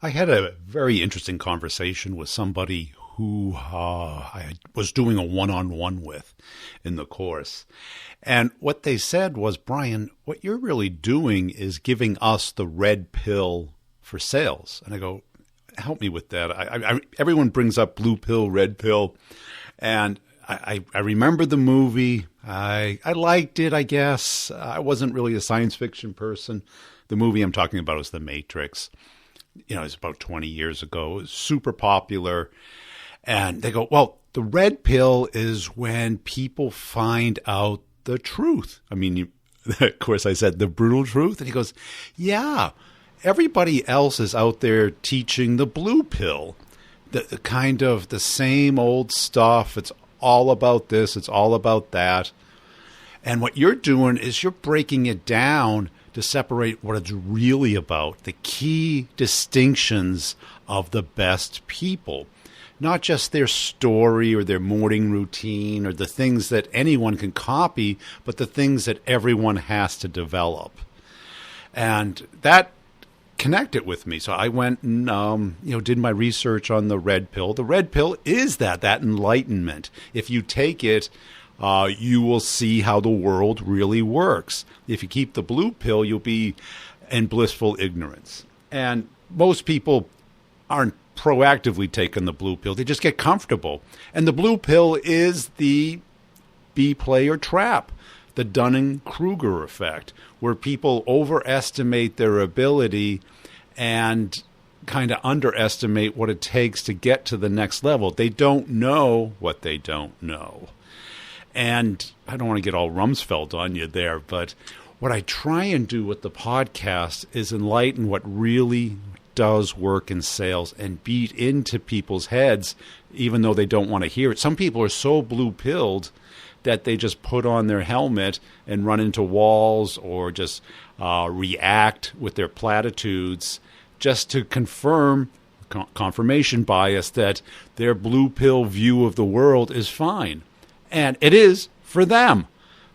I had a very interesting conversation with somebody who I was doing a one-on-one with in the course. And what they said was, Brian, what you're really doing is giving us the red pill for sales. And I go, help me with that. Everyone brings up blue pill, red pill. And I remember the movie. I liked it, I guess. I wasn't really a science fiction person. The movie I'm talking about is The Matrix. You know, it's about 20 years ago. It was super popular. And they go, well, the red pill is when people find out the truth. I mean, of course, I said the brutal truth. And he goes, yeah, everybody else is out there teaching the blue pill, the kind of the same old stuff. It's all about this. It's all about that. And what you're doing is you're breaking it down to separate what it's really about, the key distinctions of the best people, not just their story or their morning routine or the things that anyone can copy, but the things that everyone has to develop. And that connected with me. So I went and did my research on the red pill. The red pill is that enlightenment. If you take it, you will see how the world really works. If you keep the blue pill, you'll be in blissful ignorance. And most people aren't proactively taking the blue pill. They just get comfortable. And the blue pill is the B-player trap, the Dunning-Kruger effect, where people overestimate their ability and kind of underestimate what it takes to get to the next level. They don't know what they don't know. And I don't want to get all Rumsfeld on you there, but what I try and do with the podcast is enlighten what really does work in sales and beat into people's heads, even though they don't want to hear it. Some people are so blue-pilled that they just put on their helmet and run into walls or just react with their platitudes just to confirm confirmation bias that their blue pill view of the world is fine. And it is for them.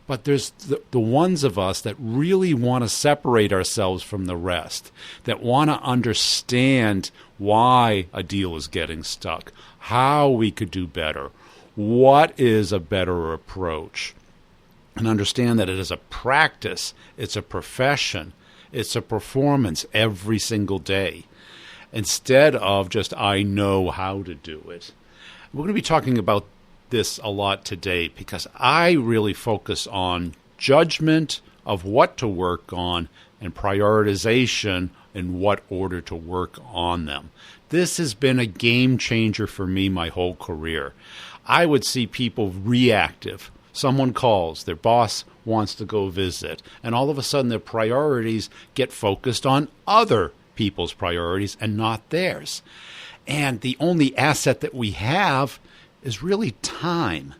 But there's the ones of us that really want to separate ourselves from the rest, that want to understand why a deal is getting stuck, how we could do better, what is a better approach, and understand that it is a practice, it's a profession, it's a performance every single day, instead of just I know how to do it. We're going to be talking about this a lot today because I really focus on judgment of what to work on and prioritization in what order to work on them. This has been a game changer for me my whole career. I would see people reactive. Someone calls, their boss wants to go visit, and all of a sudden their priorities get focused on other people's priorities and not theirs. And the only asset that we have is really time.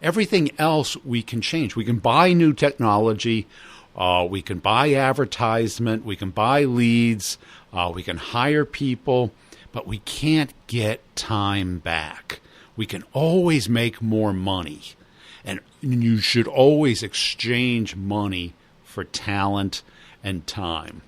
Everything else we can change. We can buy new technology, we can buy advertisement, we can buy leads, we can hire people, but we can't get time back. We can always make more money, and you should always exchange money for talent and time.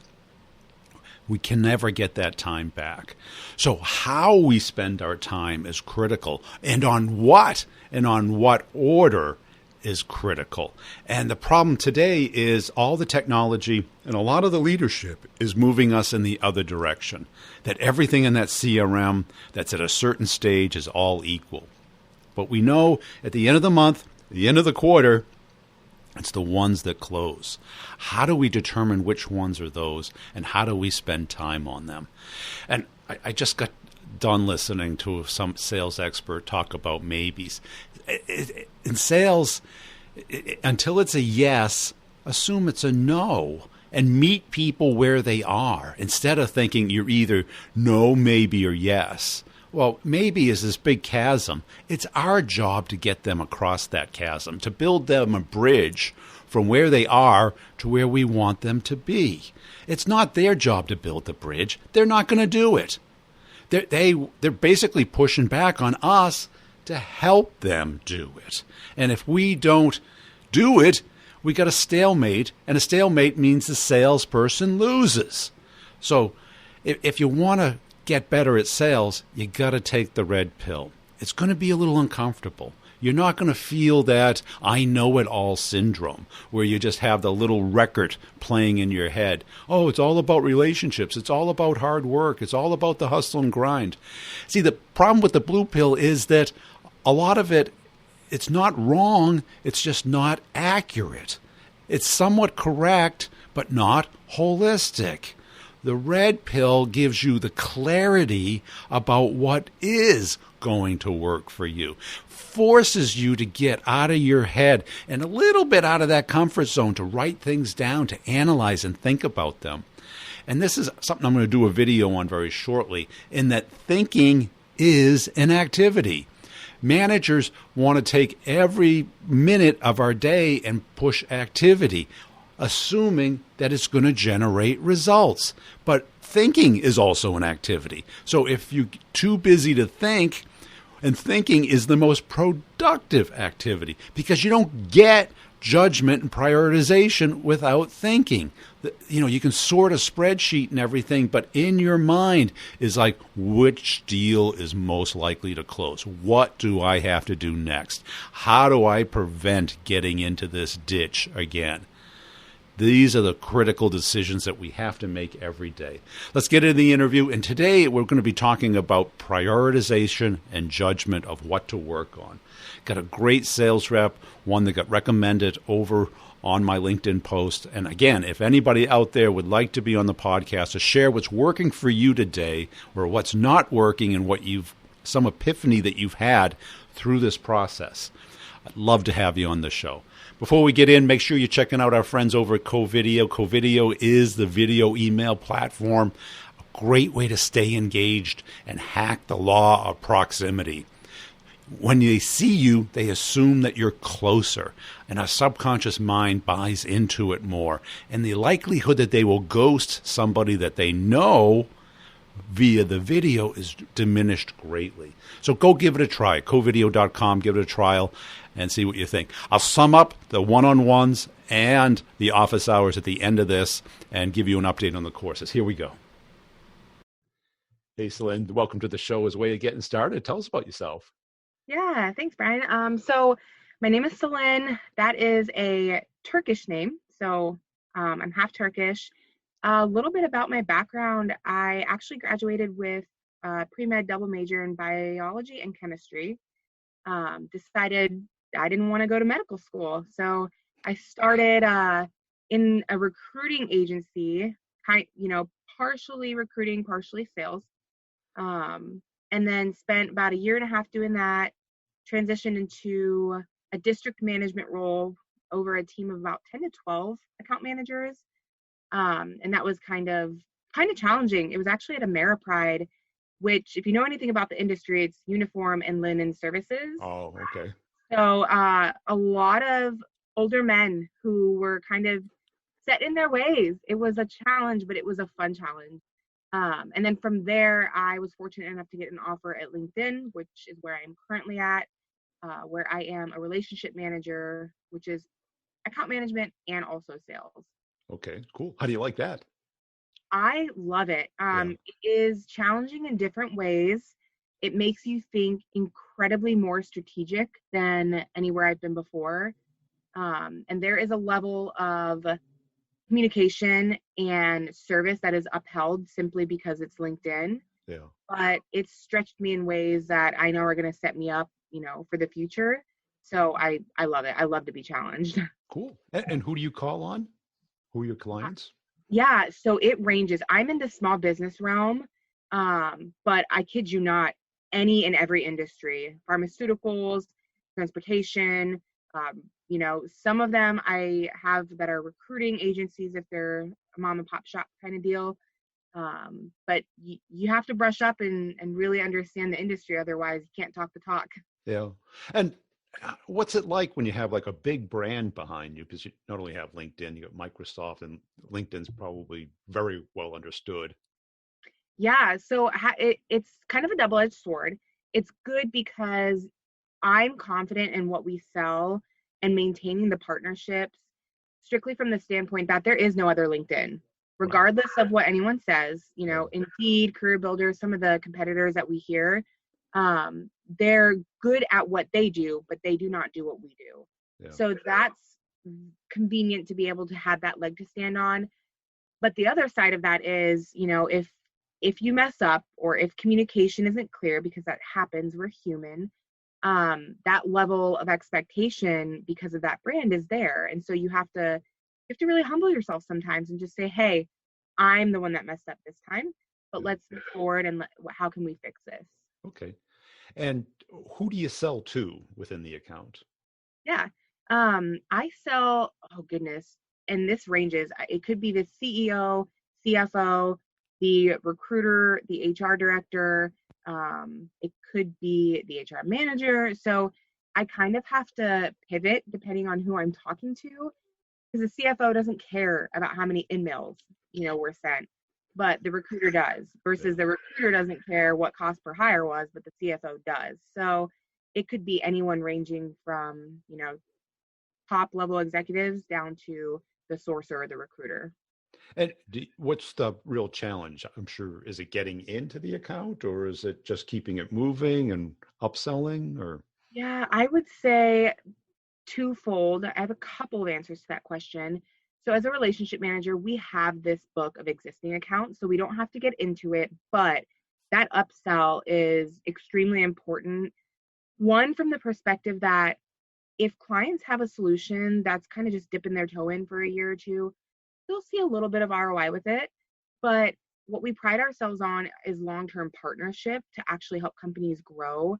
We can never get that time back. So how we spend our time is critical. And on what order is critical. And the problem today is all the technology and a lot of the leadership is moving us in the other direction. That everything in that CRM that's at a certain stage is all equal. But we know at the end of the month, at the end of the quarter, it's the ones that close. How do we determine which ones are those, and how do we spend time on them? And I just got done listening to some sales expert talk about maybes. In sales, until it's a yes, assume it's a no, and meet people where they are, instead of thinking you're either no, maybe, or yes. Well, maybe is this big chasm. It's our job to get them across that chasm, to build them a bridge from where they are to where we want them to be. It's not their job to build the bridge. They're not going to do it. They're basically pushing back on us to help them do it. And if we don't do it, we got a stalemate, and a stalemate means the salesperson loses. So if you want to get better at sales, you got to take the red pill. It's going to be a little uncomfortable. You're not going to feel that I know it all syndrome where you just have the little record playing in your head. Oh, it's all about relationships. It's all about hard work. It's all about the hustle and grind. See, the problem with the blue pill is that a lot of it, it's not wrong. It's just not accurate. It's somewhat correct, but not holistic. The red pill gives you the clarity about what is going to work for you, forces you to get out of your head and a little bit out of that comfort zone to write things down, to analyze and think about them. And this is something I'm going to do a video on very shortly, in that thinking is an activity. Managers want to take every minute of our day and push activity, assuming that it's going to generate results. But thinking is also an activity. So if you're too busy to think, and thinking is the most productive activity, because you don't get judgment and prioritization without thinking. You can sort a spreadsheet and everything, but in your mind is like, which deal is most likely to close? What do I have to do next? How do I prevent getting into this ditch again? These are the critical decisions that we have to make every day. Let's get into the interview. And today we're going to be talking about prioritization and judgment of what to work on. Got a great sales rep, one that got recommended over on my LinkedIn post. And again, if anybody out there would like to be on the podcast to share what's working for you today or what's not working and some epiphany that you've had through this process, I'd love to have you on the show. Before we get in, make sure you're checking out our friends over at CoVideo. CoVideo is the video email platform, a great way to stay engaged and hack the law of proximity. When they see you, they assume that you're closer, and our subconscious mind buys into it more. And the likelihood that they will ghost somebody that they know via the video is diminished greatly. So go give it a try. covideo.com, give it a trial, and see what you think. I'll sum up the one-on-ones and the office hours at the end of this and give you an update on the courses. Here we go. Hey, Celine, welcome to the show as a way of getting started. Tell us about yourself. Yeah, thanks, Brian. So my name is Celine. That is a Turkish name. So I'm half Turkish. A little bit about my background. I actually graduated with a pre-med double major in biology and chemistry. Decided I didn't want to go to medical school. So I started in a recruiting agency, partially recruiting, partially sales. And then spent about a year and a half doing that, transitioned into a district management role over a team of about 10 to 12 account managers. And that was kind of challenging. It was actually at Ameripride, which, if you know anything about the industry, it's uniform and linen services. Oh, okay. So a lot of older men who were kind of set in their ways. It was a challenge, but it was a fun challenge. And then from there, I was fortunate enough to get an offer at LinkedIn, which is where I am currently at, where I am a relationship manager, which is account management and also sales. Okay, cool. How do you like that? I love it. It is challenging in different ways. It makes you think incredibly more strategic than anywhere I've been before. And there is a level of communication and service that is upheld simply because it's LinkedIn. Yeah. But it's stretched me in ways that I know are going to set me up, for the future. So I love it. I love to be challenged. Cool. And who do you call on? Who are your clients? Yeah, so it ranges. I'm in the small business realm, but I kid you not, any and every industry, pharmaceuticals, transportation, some of them I have that are recruiting agencies if they're a mom and pop shop kind of deal. But you have to brush up and really understand the industry. Otherwise, you can't talk the talk. Yeah. And what's it like when you have like a big brand behind you? Because you not only have LinkedIn, you got Microsoft, and LinkedIn's probably very well understood. Yeah, so it's kind of a double-edged sword. It's good because I'm confident in what we sell and maintaining the partnerships strictly from the standpoint that there is no other LinkedIn, Wow. regardless of what anyone says. Yeah. Indeed, Career Builder, some of the competitors that we hear, they're good at what they do, but they do not do what we do. Yeah. So that's convenient to be able to have that leg to stand on. But the other side of that is, if you mess up or if communication isn't clear, because that happens, we're human, that level of expectation because of that brand is there. And so you have to really humble yourself sometimes and just say, hey, I'm the one that messed up this time, but Yeah. let's move forward and how can we fix this? Okay. And who do you sell to within the account? Yeah. I sell, oh goodness, and this ranges. It could be the CEO, CFO, the recruiter, the HR director. It could be the HR manager. So I kind of have to pivot depending on who I'm talking to, because the CFO doesn't care about how many emails, were sent, but the recruiter does, versus Yeah. the recruiter doesn't care what cost per hire was, but the CFO does. So it could be anyone ranging from, top level executives down to the sourcer or the recruiter. And what's the real challenge? I'm sure, is it getting into the account or is it just keeping it moving and upselling or? Yeah, I would say twofold. I have a couple of answers to that question. So, as a relationship manager, we have this book of existing accounts, so we don't have to get into it, but that upsell is extremely important. One, from the perspective that if clients have a solution that's kind of just dipping their toe in for a year or two, they'll see a little bit of ROI with it. But what we pride ourselves on is long-term partnership to actually help companies grow.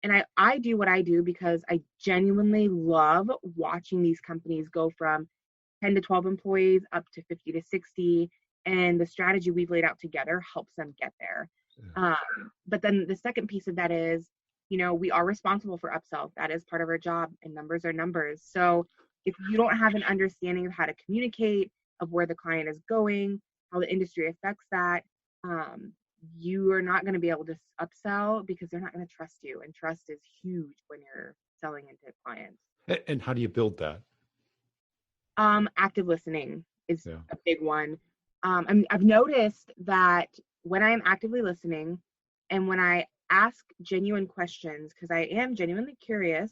And I do what I do because I genuinely love watching these companies go from 10 to 12 employees up to 50 to 60. And the strategy we've laid out together helps them get there. Yeah. But then the second piece of that is, we are responsible for upsell. That is part of our job, and numbers are numbers. So if you don't have an understanding of how to communicate, of where the client is going, how the industry affects that, um, you are not going to be able to upsell because they're not going to trust you. And trust is huge when you're selling into clients. And how do you build that? Active listening is Yeah. a big one. I've noticed that when I am actively listening and when I ask genuine questions, because I am genuinely curious,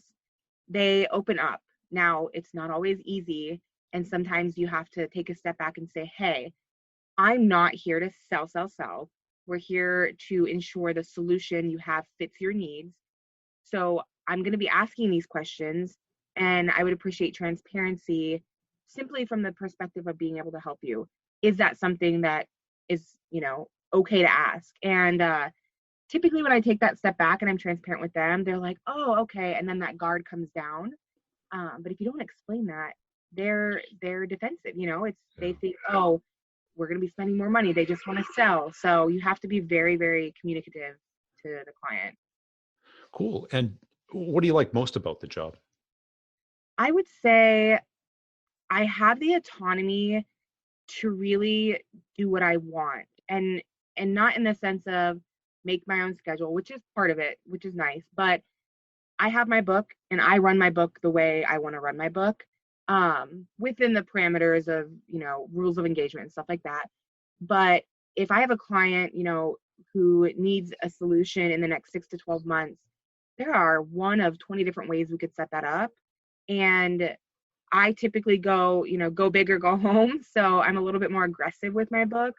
they open up. Now, it's not always easy. And sometimes you have to take a step back and say, hey, I'm not here to sell, sell, sell. We're here to ensure the solution you have fits your needs. So I'm going to be asking these questions, and I would appreciate transparency simply from the perspective of being able to help you. Is that something that is, okay to ask? And typically, when I take that step back and I'm transparent with them, they're like, "Oh, okay," and then that guard comes down. But if you don't explain that, they're defensive. It's Yeah. they think, "Oh, we're going to be spending more money. They just want to sell." So you have to be very, very communicative to the client. Cool. And what do you like most about the job? I would say I have the autonomy to really do what I want, and not in the sense of make my own schedule, which is part of it, which is nice, but I have my book and I run my book the way I want to run my book, within the parameters of, rules of engagement and stuff like that. But if I have a client, who needs a solution in the next 6 to 12 months, there are one of 20 different ways we could set that up. And I typically go big or go home. So I'm a little bit more aggressive with my book.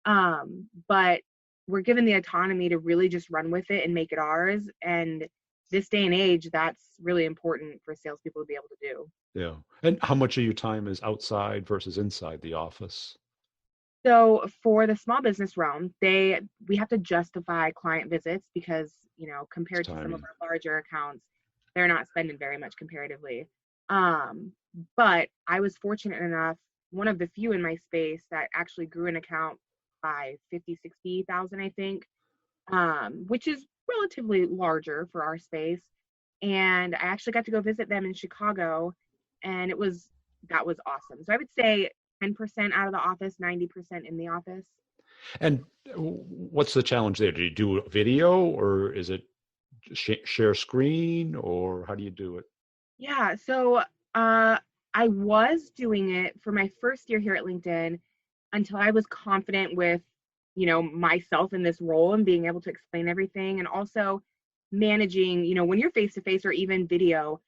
But we're given the autonomy to really just run with it and make it ours. And this day and age, that's really important for salespeople to be able to do. Yeah. And how much of your time is outside versus inside the office? So for the small business realm, we have to justify client visits because, It's compared to some of timing. our larger accounts, they're not spending very much comparatively. Um, but I was fortunate enough, one of the few in my space that actually grew an account by 50, 60,000, I think, which is relatively larger for our space. And I actually got to go visit them in Chicago, and that was awesome. So I would say 10% out of the office, 90% in the office. And what's the challenge there? Do you do a video or is it share screen or how do you do it? Yeah, so I was doing it for my first year here at LinkedIn. until I was confident with, myself in this role and being able to explain everything, and also managing, when you're face to face or even video,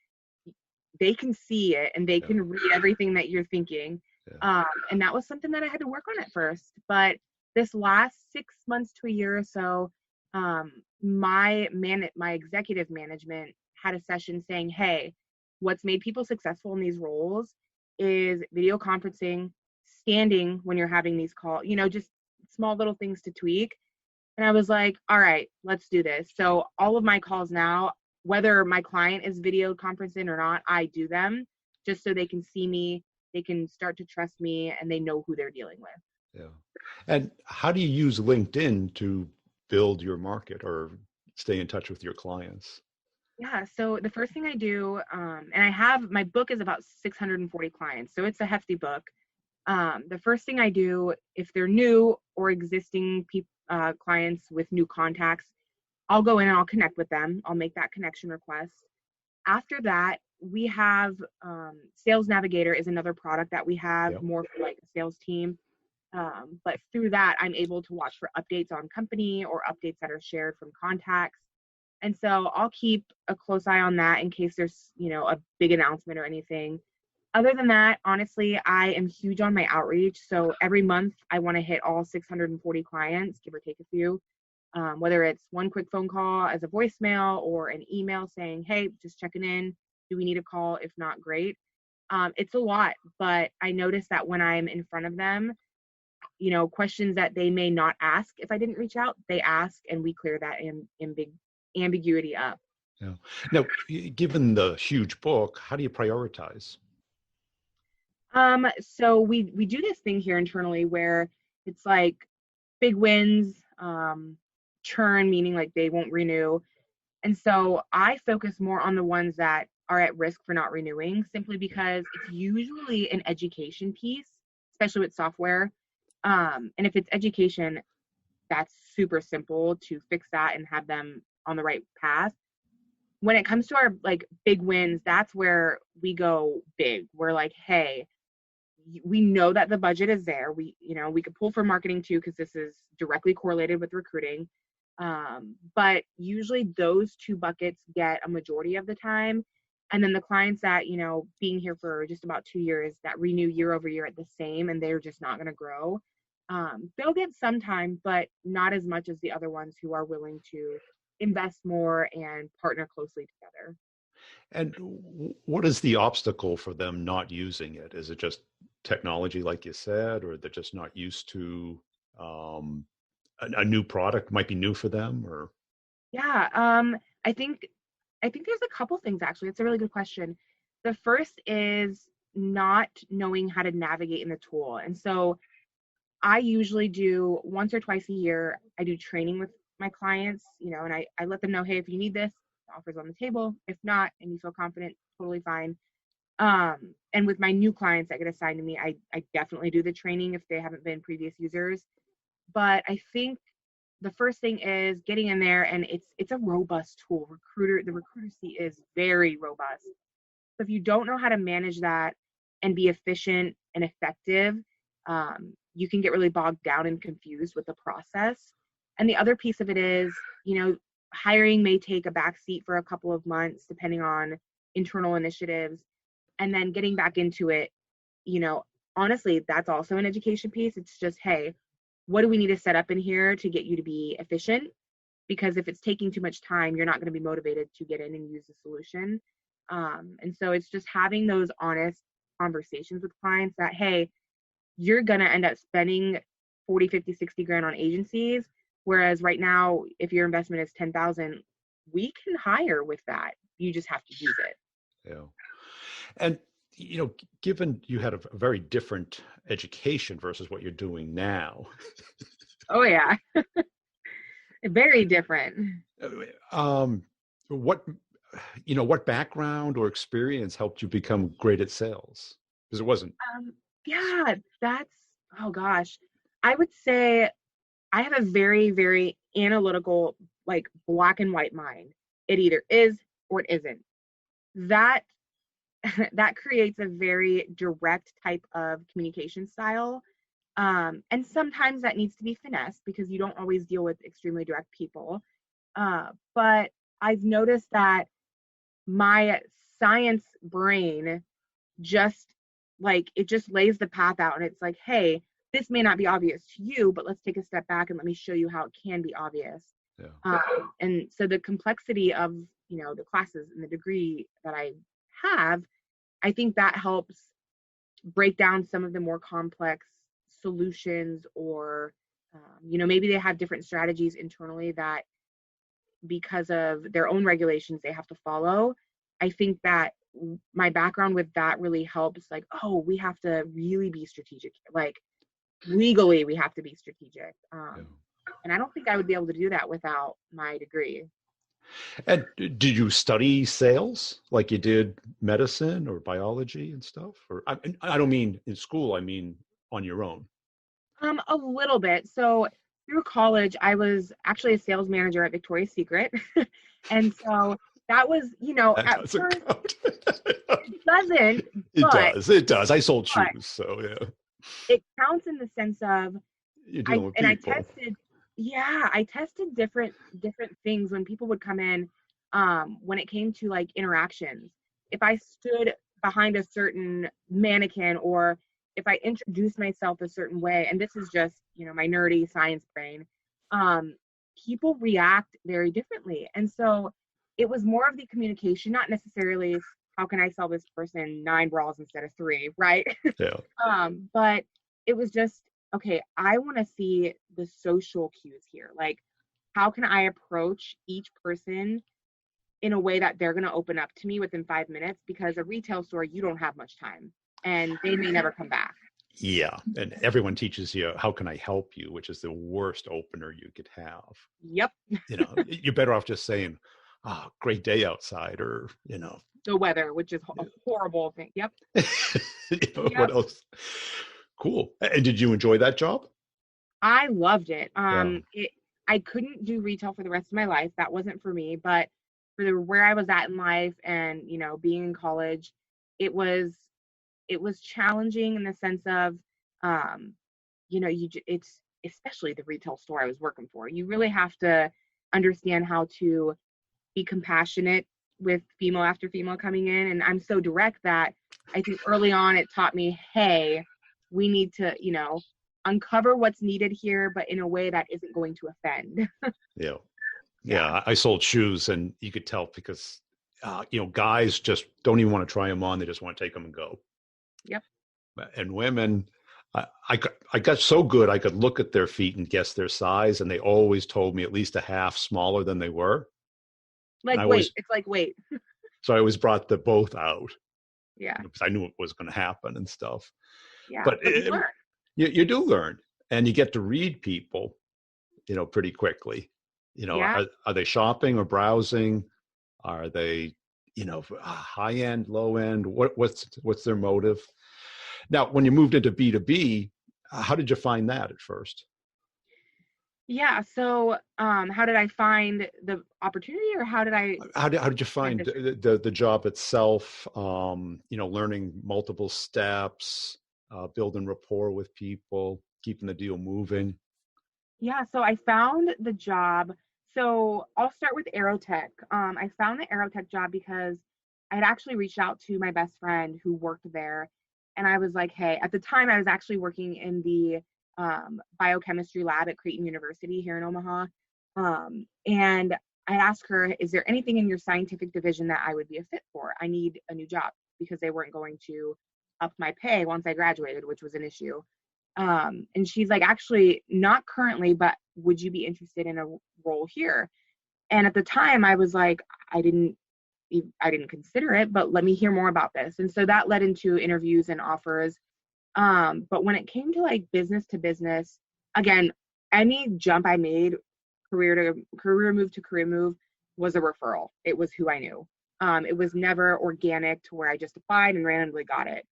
they can see it and they Yeah. can read everything that you're thinking. Yeah. And that was something that I had to work on at first. But this last 6 months to a year or so, my executive management had a session saying, "Hey, what's made people successful in these roles is video conferencing, standing when you're having these calls, just small little things to tweak." And I was like, "All right, let's do this." So all of my calls now, whether my client is video conferencing or not, I do them just so they can see me, they can start to trust me, and they know who they're dealing with. Yeah. And how do you use LinkedIn to build your market or stay in touch with your clients? Yeah, so the first thing I do, and I have my book is about 640 clients, so it's a hefty book. The first thing I do, if they're new or existing clients with new contacts, I'll go in and I'll connect with them. I'll make that connection request. After that, we have Sales Navigator is another product that we have Yep. more for like a sales team. But through that, I'm able to watch for updates on company or updates that are shared from contacts. And so I'll keep a close eye on that in case there's, a big announcement or anything. Other than that, honestly, I am huge on my outreach. So every month I want to hit all 640 clients, give or take a few. Whether it's one quick phone call as a voicemail or an email saying, "Hey, just checking in. Do we need a call? If not, great." It's a lot, but I notice that when I'm in front of them, questions that they may not ask if I didn't reach out, they ask, and we clear that big ambiguity up. Yeah. Now, given the huge book, how do you prioritize? So we do this thing here internally where it's like big wins, churn, meaning like they won't renew. And so I focus more on the ones that are at risk for not renewing, simply because it's usually an education piece, especially with software. And if it's education, that's super simple to fix that and have them on the right path. When it comes to our like big wins, that's where we go big. We're like, "Hey, we know that the budget is there. We could pull for marketing too, because this is directly correlated with recruiting. But usually those two buckets get a majority of the time. And then the clients that, being here for just about 2 years that renew year over year at the same, and they're just not going to grow. They'll get some time, but not as much as the other ones who are willing to invest more and partner closely together. And what is the obstacle for them not using it? Is it just technology, like you said, or they're just not used to um, a new product might be new for them, or Yeah, I think I think there's a couple things actually. It's a really good question. The first is not knowing how to navigate in the tool. And so I usually do once or twice a year, I do training with my clients, and I let them know, "Hey, if you need this, the offer's on the table. If not, and you feel confident, totally fine." And with my new clients that get assigned to me, I definitely do the training if they haven't been previous users. But I think the first thing is getting in there, and it's a robust tool. The recruiter seat is very robust. So if you don't know how to manage that and be efficient and effective, you can get really bogged down and confused with the process. And the other piece of it is, hiring may take a back seat for a couple of months depending on internal initiatives, and then getting back into it, you know, honestly, that's also an education piece. It's just, hey, what do we need to set up in here to get you to be efficient? Because if it's taking too much time, you're not going to be motivated to get in and use the solution. And so it's just having those honest conversations with clients that, hey, you're going to end up spending 40, 50, 60 grand on agencies. Whereas right now, if your investment is 10,000, we can hire with that. You just have to use it. yeah. And given you had a very different education versus what you're doing now, Oh yeah, very different. um, what what background or experience helped you become great at sales? Because it wasn't. Yeah, that's, oh gosh. I would say I have a very, very analytical, like black and white mind. It either is or it isn't. That that creates a very direct type of communication style. And sometimes that needs to be finessed because you don't always deal with extremely direct people. But I've noticed that my science brain just like it just lays the path out and it's like, hey, this may not be obvious to you, but let's take a step back and let me show you how it can be obvious. Yeah. And so the complexity of, the classes and the degree that I have, I think that helps break down some of the more complex solutions, or maybe they have different strategies internally that because of their own regulations they have to follow. I think that my background with that really helps, like, oh, we have to really be strategic, like legally we have to be strategic. Yeah. And I don't think I would be able to do that without my degree. And did you study sales like you did medicine or biology and stuff? Or I don't mean in school, I mean on your own. A little bit. So through college, I was actually a sales manager at Victoria's Secret. And so that was, That at doesn't first count. it doesn't, It but does. It does. I sold but shoes, so yeah. it counts in the sense of You're I dealing with and I people. tested, yeah, I tested different things when people would come in, when it came to like interactions. If I stood behind a certain mannequin, or if I introduced myself a certain way, and this is just, my nerdy science brain, um, people react very differently. And so it was more of the communication, not necessarily how can I sell this person 9 bras instead of 3, right? Yeah. But it was just, okay, I want to see the social cues here. Like, how can I approach each person in a way that they're going to open up to me within 5 minutes? Because a retail store, you don't have much time and they may never come back. Yeah. And everyone teaches you how can I help you, which is the worst opener you could have. Yep. You're better off just saying, great day outside, or, The weather, which is a horrible thing. Yep. what Yep. else? Cool. And did you enjoy that job? I loved it. Yeah. I couldn't do retail for the rest of my life. That wasn't for me, but for where I was at in life and, being in college, it was challenging in the sense of, it's especially the retail store I was working for. You really have to understand how to be compassionate with female after female coming in. And I'm so direct that I think early on it taught me, hey, we need to, uncover what's needed here, but in a way that isn't going to offend. Yeah. Yeah. Yeah. I sold shoes, and you could tell because, guys just don't even want to try them on. They just want to take them and go. Yep. And women, I got so good, I could look at their feet and guess their size. And they always told me at least a half smaller than they were. Like, wait, it's like, wait. So I always brought the both out. Yeah. Because I knew it was going to happen and stuff. Yeah. But you learn. You do learn, and you get to read people, pretty quickly. Yeah. Are they shopping or browsing? Are they, high end, low end? What's their motive? Now, when you moved into B2B, how did you find that at first? Yeah. So, how did I find the opportunity, or how did you find the job itself? Learning multiple steps, building rapport with people, keeping the deal moving. Yeah. So I found the job. So I'll start with Aerotech. I found the Aerotech job because I had actually reached out to my best friend who worked there. And I was like, hey, at the time I was actually working in the biochemistry lab at Creighton University here in Omaha. And I asked her, is there anything in your scientific division that I would be a fit for? I need a new job, because they weren't going to up my pay once I graduated, which was an issue. And she's like, actually, not currently, but would you be interested in a role here? And at the time I was like, I didn't consider it, but let me hear more about this. And so that led into interviews and offers. But when it came to like business to business, again, any jump I made, career move was a referral. It was who I knew. It was never organic to where I just applied and randomly got it,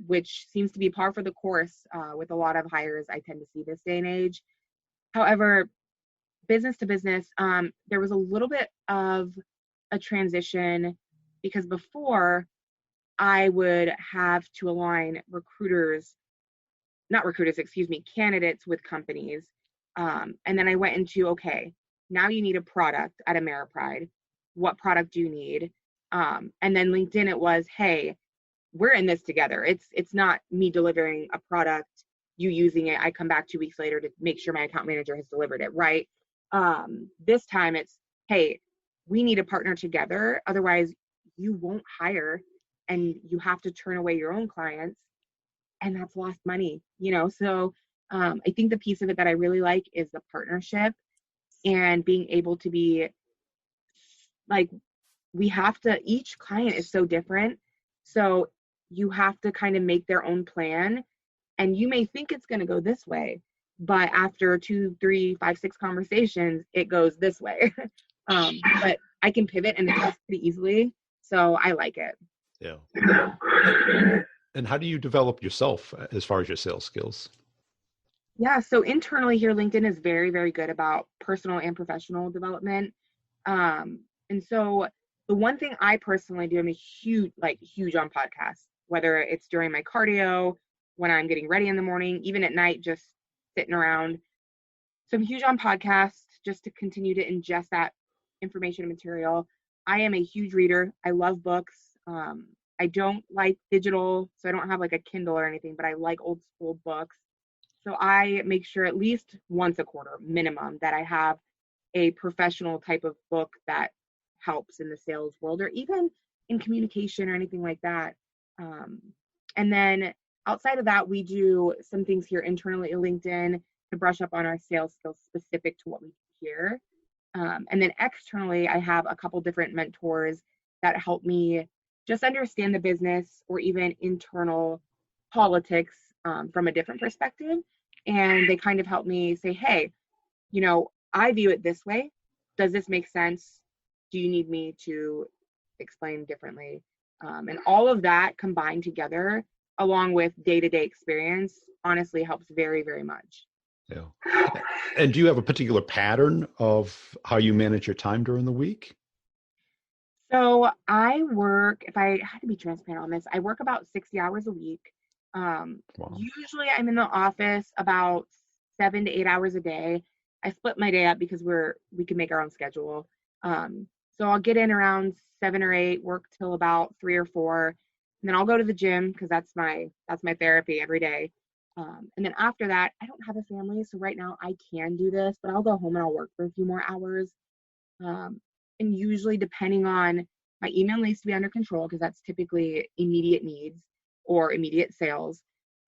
which seems to be par for the course with a lot of hires I tend to see this day and age. However, business to business, there was a little bit of a transition, because before I would have to align recruiters not recruiters, excuse me, candidates with companies. And then I went into, okay, now you need a product at Ameripride. What product do you need? And then LinkedIn, it was, hey, we're in this together. It's not me delivering a product, you using it, I come back 2 weeks later to make sure my account manager has delivered it, right? This time it's, hey, we need to partner together. Otherwise, you won't hire and you have to turn away your own clients, and that's lost money, So I think the piece of it that I really like is the partnership and being able to be like, we have to, each client is so different. So you have to kind of make their own plan, and you may think it's going to go this way, but after 2, 3, 5, 6 conversations, it goes this way. But I can pivot and adjust pretty easily. So I like it. Yeah. And how do you develop yourself as far as your sales skills? Yeah, so internally here, LinkedIn is very, very good about personal and professional development. And so the one thing I personally do, I'm a huge on podcasts, whether it's during my cardio, when I'm getting ready in the morning, even at night, just sitting around. So I'm huge on podcasts just to continue to ingest that information and material. I am a huge reader. I love books. I don't like digital, so I don't have like a Kindle or anything, but I like old school books. So I make sure at least once a quarter minimum that I have a professional type of book that helps in the sales world or even in communication or anything like that. And then outside of that, we do some things here internally at LinkedIn to brush up on our sales skills specific to what we do here. And then externally, I have a couple different mentors that help me just understand the business or even internal politics from a different perspective. And they kind of help me say, hey, I view it this way. Does this make sense? Do you need me to explain differently? And all of that combined together, along with day-to-day experience, honestly helps very, very much. Yeah. And do you have a particular pattern of how you manage your time during the week? So I work, if I had to be transparent on this, I work about 60 hours a week. Wow. Usually I'm in the office about 7 to 8 hours a day. I split my day up because we can make our own schedule. So I'll get in around 7 or 8, work till about 3 or 4, and then I'll go to the gym because that's my therapy every day. And then after that, I don't have a family, so right now I can do this, but I'll go home and I'll work for a few more hours. And usually, depending on, my email needs to be under control because that's typically immediate needs or immediate sales.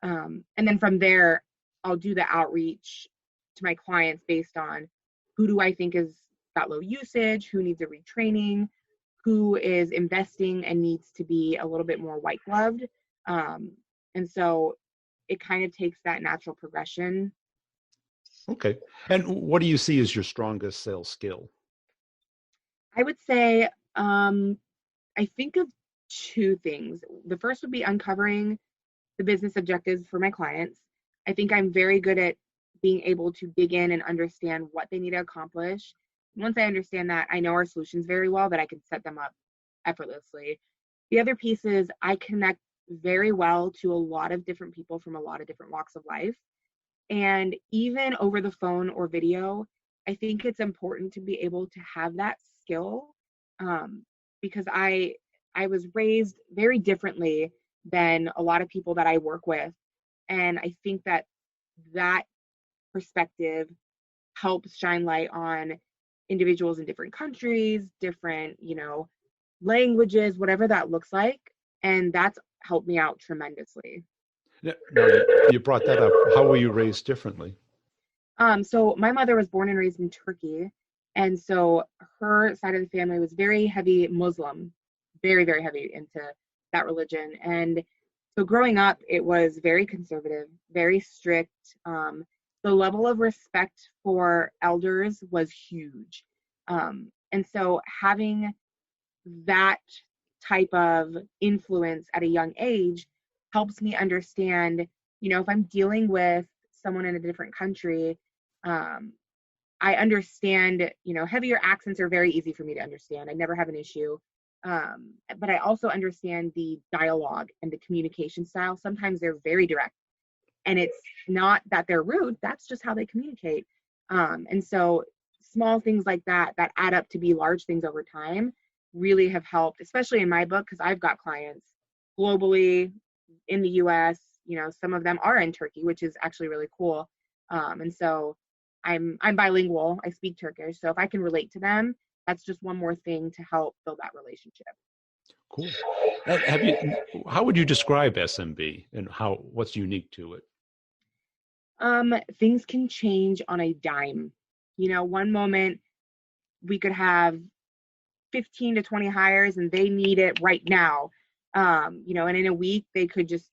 And then from there, I'll do the outreach to my clients based on who do I think is got low usage, who needs a retraining, who is investing and needs to be a little bit more white gloved. And so it kind of takes that natural progression. Okay. And what do you see as your strongest sales skill? I would say, I think of 2 things. The first would be uncovering the business objectives for my clients. I think I'm very good at being able to dig in and understand what they need to accomplish. Once I understand that, I know our solutions very well, that I can set them up effortlessly. The other piece is I connect very well to a lot of different people from a lot of different walks of life. And even over the phone or video, I think it's important to be able to have that skill, because I was raised very differently than a lot of people that I work with. And I think that perspective helps shine light on individuals in different countries, different, languages, whatever that looks like. And that's helped me out tremendously. Now, you brought that up. How were you raised differently? So my mother was born and raised in Turkey. And so her side of the family was very heavy Muslim, very, very heavy into that religion. And so growing up, it was very conservative, very strict. The level of respect for elders was huge. And so having that type of influence at a young age helps me understand, if I'm dealing with someone in a different country, I understand, heavier accents are very easy for me to understand. I never have an issue. But I also understand the dialogue and the communication style. Sometimes they're very direct. And it's not that they're rude, that's just how they communicate. And so small things like that that add up to be large things over time really have helped, especially in my book, because I've got clients globally, in the US, some of them are in Turkey, which is actually really cool. And so I'm bilingual, I speak Turkish. So if I can relate to them, that's just one more thing to help build that relationship. Cool. How would you describe SMB and what's unique to it? Things can change on a dime. One moment we could have 15 to 20 hires and they need it right now. And in a week they could just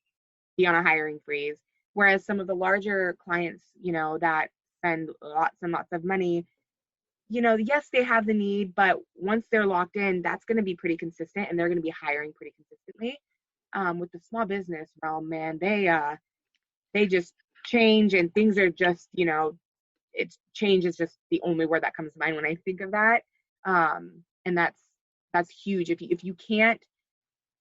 be on a hiring freeze. Whereas some of the larger clients, that spend lots and lots of money, yes, they have the need, but once they're locked in, that's going to be pretty consistent and they're going to be hiring pretty consistently. With the small business realm, man, they just change and things are just, it's change is just the only word that comes to mind when I think of that. And that's huge. If you can't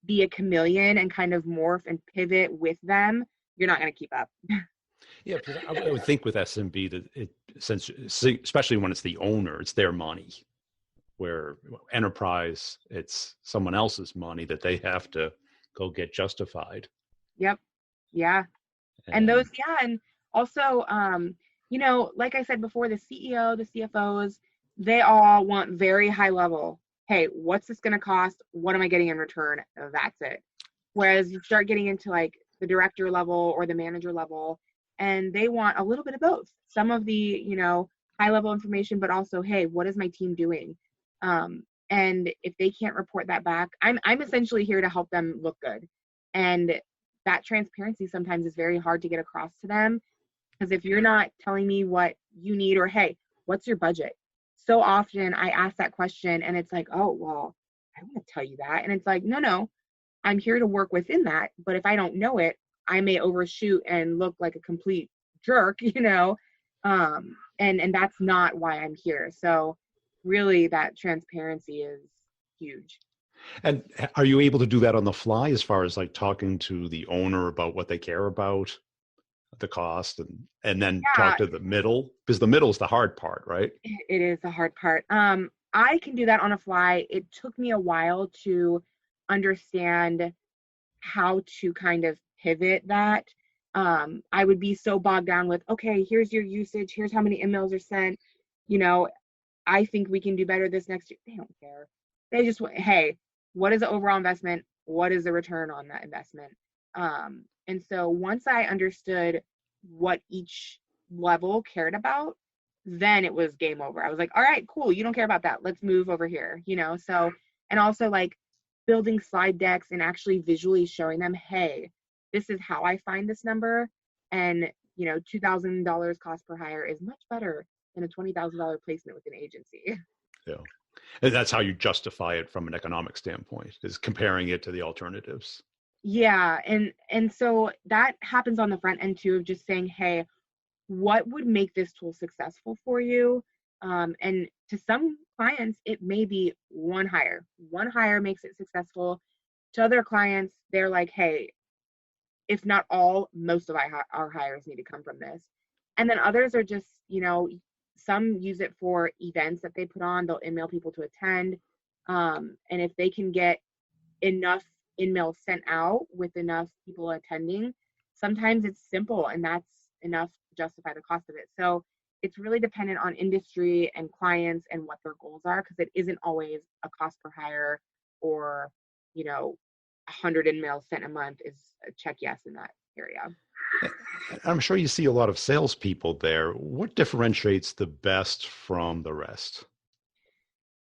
be a chameleon and kind of morph and pivot with them, you're not going to keep up. Yeah, because I would think with SMB that especially when it's the owner, it's their money. Where enterprise, it's someone else's money that they have to go get justified. Yep. Yeah. And also, like I said before, the CEO, the CFOs, they all want very high level. Hey, what's this going to cost? What am I getting in return? That's it. Whereas you start getting into like the director level or the manager level, and they want a little bit of both. Some of the, high level information, but also, hey, what is my team doing? And if they can't report that back, I'm essentially here to help them look good. And that transparency sometimes is very hard to get across to them, because if you're not telling me what you need, or hey, what's your budget? So often I ask that question and it's like, oh, well, I don't want to tell you that. And it's like, no, I'm here to work within that. But if I don't know it, I may overshoot and look like a complete jerk, and that's not why I'm here. So really that transparency is huge. And are you able to do that on the fly as far as like talking to the owner about what they care about, the cost, and then talk to the middle? Because the middle is the hard part, right? It is the hard part. I can do that on a fly. It took me a while to understand how to kind of pivot that. I would be so bogged down with, okay, here's your usage, here's how many emails are sent. I think we can do better this next year. They don't care. They just want, hey, what is the overall investment? What is the return on that investment? And so once I understood what each level cared about, then it was game over. I was like, all right, cool. You don't care about that. Let's move over here, So, and also like building slide decks and actually visually showing them, hey, this is how I find this number. And, $2,000 cost per hire is much better than a $20,000 placement with an agency. Yeah. And that's how you justify it from an economic standpoint, is comparing it to the alternatives. Yeah. And so that happens on the front end too, of just saying, hey, what would make this tool successful for you? And to some clients, it may be one hire. One hire makes it successful. To other clients, they're like, hey, if not all, most of our hires need to come from this. And then others are just, some use it for events that they put on. They'll email people to attend. And if they can get enough emails sent out with enough people attending, sometimes it's simple and that's enough to justify the cost of it. So it's really dependent on industry and clients and what their goals are, because it isn't always a cost per hire or, 100 emails sent a month is a check yes in that area. I'm sure you see a lot of salespeople there. What differentiates the best from the rest?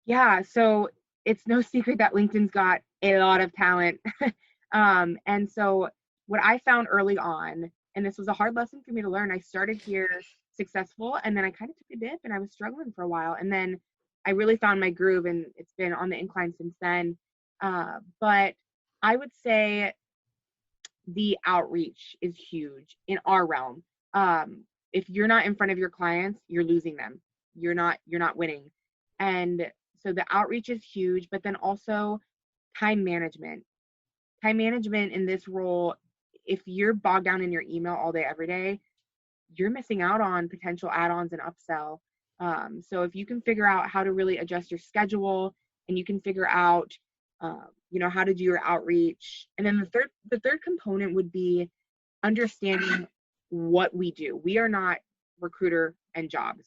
Yeah, so it's no secret that LinkedIn's got a lot of talent. And so what I found early on, and this was a hard lesson for me to learn, I started here successful and then I kind of took a dip and I was struggling for a while. And then I really found my groove and it's been on the incline since then. But I would say the outreach is huge in our realm. If you're not in front of your clients, you're losing them. You're not winning. And so the outreach is huge, but then also time management. Time management in this role if you're bogged down in your email all day, every day, you're missing out on potential add-ons and upsell. So if you can figure out how to really adjust your schedule, and you can figure out, how to do your outreach. And then the third component would be understanding what we do. We are not Recruiter and Jobs.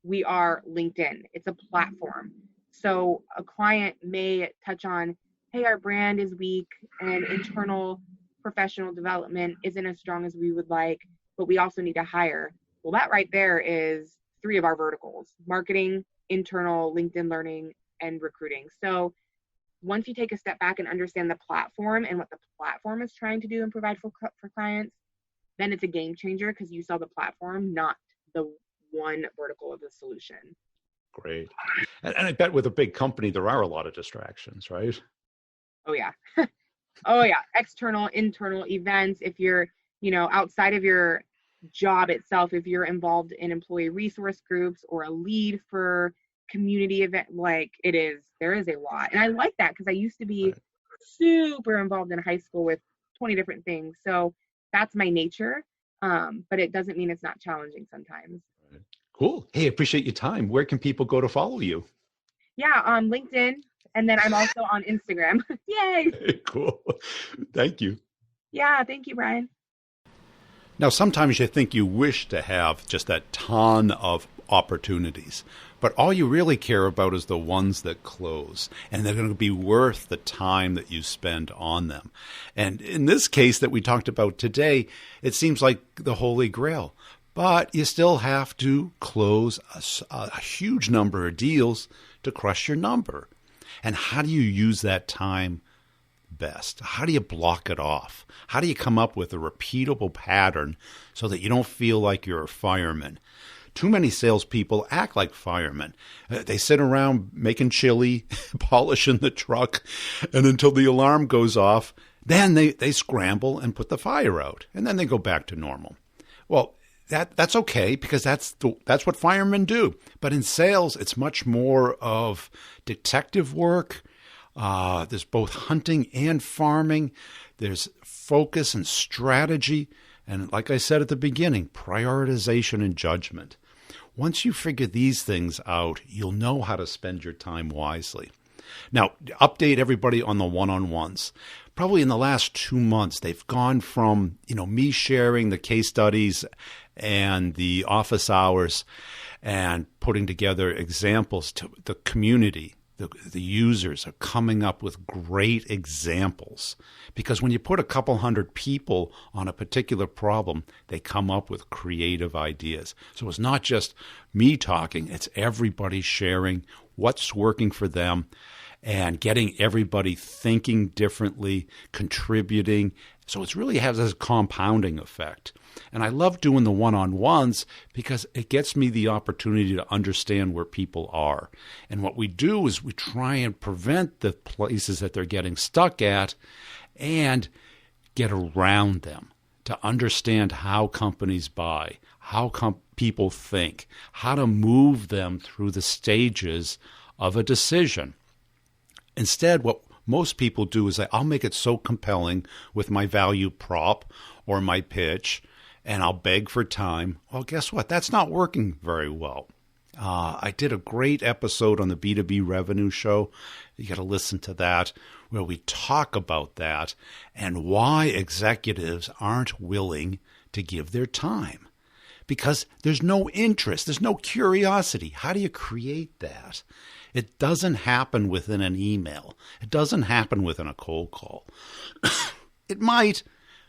We are LinkedIn. It's a platform. So a client may touch on, hey, our brand is weak and internal professional development isn't as strong as we would like, but we also need to hire. Well, that right there is 3 of our verticals: marketing, internal, LinkedIn learning, and recruiting. So once you take a step back and understand the platform and what the platform is trying to do and provide for clients, then it's a game changer, because you sell the platform, not the one vertical of the solution. Great. And I bet with a big company, there are a lot of distractions, right? Oh, yeah. Oh, yeah. External, internal events. If you're, outside of your job itself, if you're involved in employee resource groups or a lead for community event, there is a lot. And I like that, because I used to be super involved in high school with 20 different things. So that's my nature. But it doesn't mean it's not challenging sometimes. Right. Cool. Hey, appreciate your time. Where can people go to follow you? Yeah, on LinkedIn. And then I'm also on Instagram. Yay. Cool. Thank you. Yeah, thank you, Brian. Now, sometimes you think you wish to have just that ton of opportunities, but all you really care about is the ones that close, and they're going to be worth the time that you spend on them. And in this case that we talked about today, it seems like the Holy Grail, but you still have to close a huge number of deals to crush your number. And how do you use that time best? How do you block it off? How do you come up with a repeatable pattern so that you don't feel like you're a fireman? Too many salespeople act like firemen. They sit around making chili, polishing the truck, and until the alarm goes off, then they scramble and put the fire out, and then they go back to normal. Well, that's okay, because that's what firemen do. But in sales, it's much more of detective work. There's both hunting and farming. There's focus and strategy. And like I said at the beginning, prioritization and judgment. Once you figure these things out, you'll know how to spend your time wisely. Now, update everybody on the one-on-ones. Probably in the last 2 months, they've gone from, me sharing the case studies and the office hours and putting together examples to the community. The users are coming up with great examples, because when you put a couple hundred people on a particular problem, they come up with creative ideas. So it's not just me talking, it's everybody sharing what's working for them and getting everybody thinking differently, contributing. So it really has this compounding effect. And I love doing the one-on-ones because it gets me the opportunity to understand where people are. And what we do is we try and prevent the places that they're getting stuck at and get around them to understand how companies buy, how people think, how to move them through the stages of a decision. Instead, what most people do is I'll make it so compelling with my value prop or my pitch, and I'll beg for time. Well, guess what? That's not working very well. I did a great episode on the B2B Revenue Show. You got to listen to that, where we talk about that and why executives aren't willing to give their time. Because there's no interest, there's no curiosity. How do you create that? It doesn't happen within an email. It doesn't happen within a cold call. It might.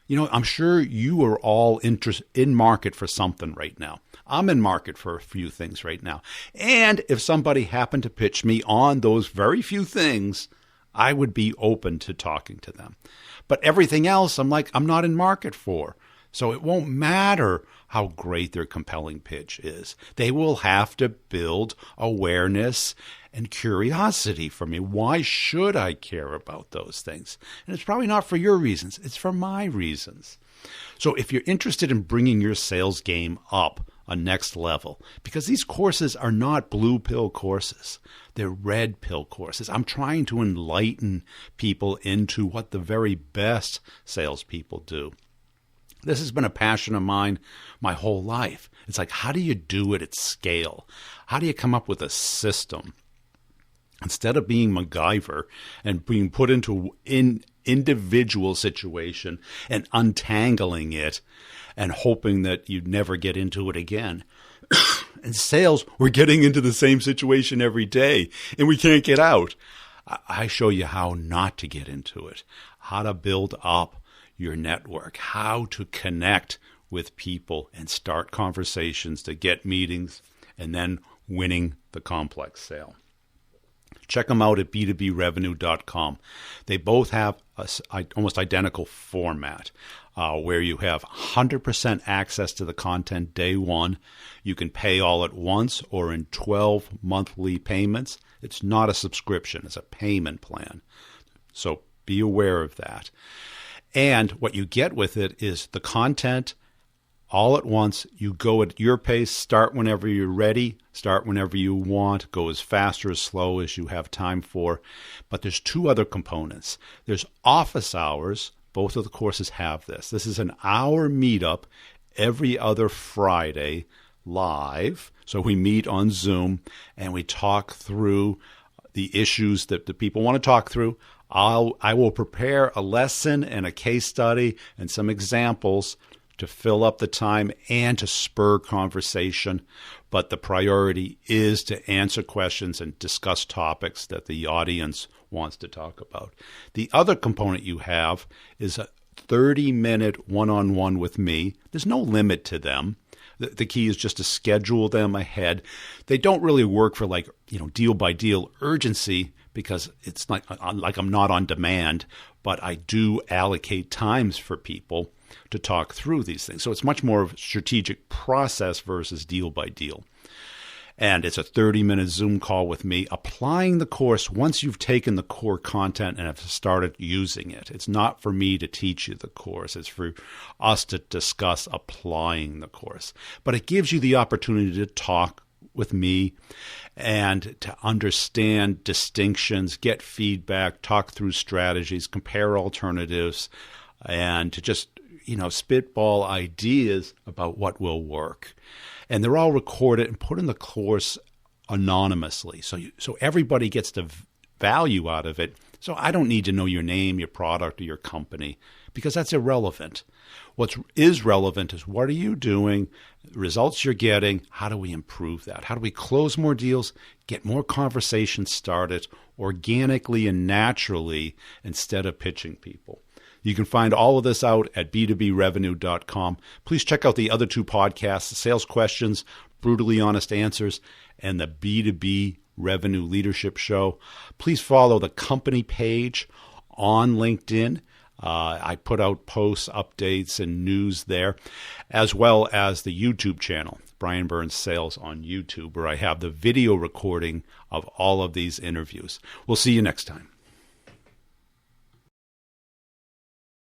I'm sure you are all in market for something right now. I'm in market for a few things right now. And if somebody happened to pitch me on those very few things, I would be open to talking to them. But everything else, I'm not in market for. So it won't matter how great their compelling pitch is. They will have to build awareness and curiosity for me. Why should I care about those things? And it's probably not for your reasons. It's for my reasons. So if you're interested in bringing your sales game up a next level, because these courses are not blue pill courses, they're red pill courses. I'm trying to enlighten people into what the very best salespeople do. This has been a passion of mine my whole life. It's like, how do you do it at scale? How do you come up with a system? Instead of being MacGyver and being put into an individual situation and untangling it and hoping that you'd never get into it again. In sales, we're getting into the same situation every day and we can't get out. I show you how not to get into it, how to build up your network, how to connect with people and start conversations to get meetings and then winning the complex sale. Check them out at b2brevenue.com. They both have almost identical format where you have 100% access to the content day one. You can pay all at once or in 12 monthly payments. It's not a subscription. It's a payment plan. So be aware of that. And what you get with it is the content all at once. You go at your pace, start whenever you're ready, start whenever you want, go as fast or as slow as you have time for. But there's two other components. There's office hours. Both of the courses have this. This is an hour meetup every other Friday live. So we meet on Zoom and we talk through the issues that the people want to talk through. I will prepare a lesson and a case study and some examples to fill up the time and to spur conversation. But the priority is to answer questions and discuss topics that the audience wants to talk about. The other component you have is a 30-minute one-on-one with me. There's no limit to them. The key is just to schedule them ahead. They don't really work for deal by deal urgency because it's not like I'm not on demand, but I do allocate times for people to talk through these things. So it's much more of a strategic process versus deal by deal. And it's a 30-minute Zoom call with me, applying the course once you've taken the core content and have started using it. It's not for me to teach you the course. It's for us to discuss applying the course. But it gives you the opportunity to talk with me and to understand distinctions, get feedback, talk through strategies, compare alternatives, and to just spitball ideas about what will work. And they're all recorded and put in the course anonymously. So everybody gets the value out of it. So I don't need to know your name, your product, or your company, because that's irrelevant. What is relevant is what are you doing, the results you're getting, how do we improve that? How do we close more deals, get more conversations started organically and naturally instead of pitching people? You can find all of this out at b2brevenue.com. Please check out the other two podcasts, Sales Questions, Brutally Honest Answers, and the B2B Revenue Leadership Show. Please follow the company page on LinkedIn. I put out posts, updates, and news there, as well as the YouTube channel, Brian Burns Sales on YouTube, where I have the video recording of all of these interviews. We'll see you next time.